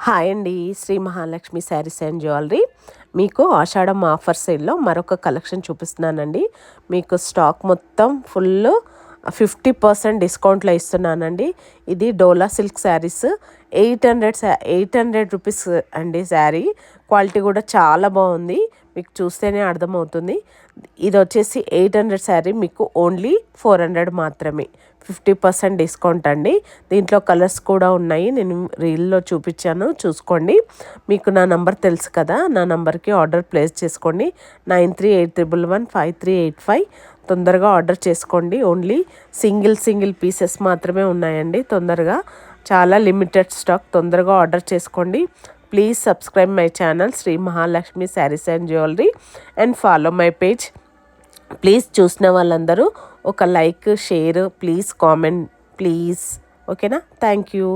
Hi అండి, Shri Mahalakshmi sarees and jewellery. మీకు ఆషాఢం offer సేల్లో మరొక కలెక్షన్ చూపిస్తున్నానండి. మీకు స్టాక్ మొత్తం ఫుల్ 50% డిస్కౌంట్లో ఇస్తున్నానండి. ఇది డోలా సిల్క్ శారీస్ 800 రూపీస్ అండి. శారీ క్వాలిటీ కూడా చాలా బాగుంది, మీకు చూస్తేనే అర్థమవుతుంది. ఇది వచ్చేసి 800 శారీ మీకు ఓన్లీ 400 మాత్రమే. 50% డిస్కౌంట్ అండి. దీంట్లో కలర్స్ కూడా ఉన్నాయి, నేను రీల్లో చూపించాను, చూసుకోండి. మీకు నా నంబర్ తెలుసు కదా, నా నంబర్కి ఆర్డర్ ప్లేస్ చేసుకోండి. 9381115385. తొందరగా ఆర్డర్ చేసుకోండి. ఓన్లీ సింగిల్ పీసెస్ మాత్రమే ఉన్నాయండి. తొందరగా, చాలా లిమిటెడ్ స్టాక్, తొందరగా ఆర్డర్ చేసుకోండి. Please subscribe my channel Shri Mahalakshmi sarees and jewellery and follow my page. Please చూసిన వాళ్ళందరూ ఒక like, share, please comment please. ఓకేనా? Thank you.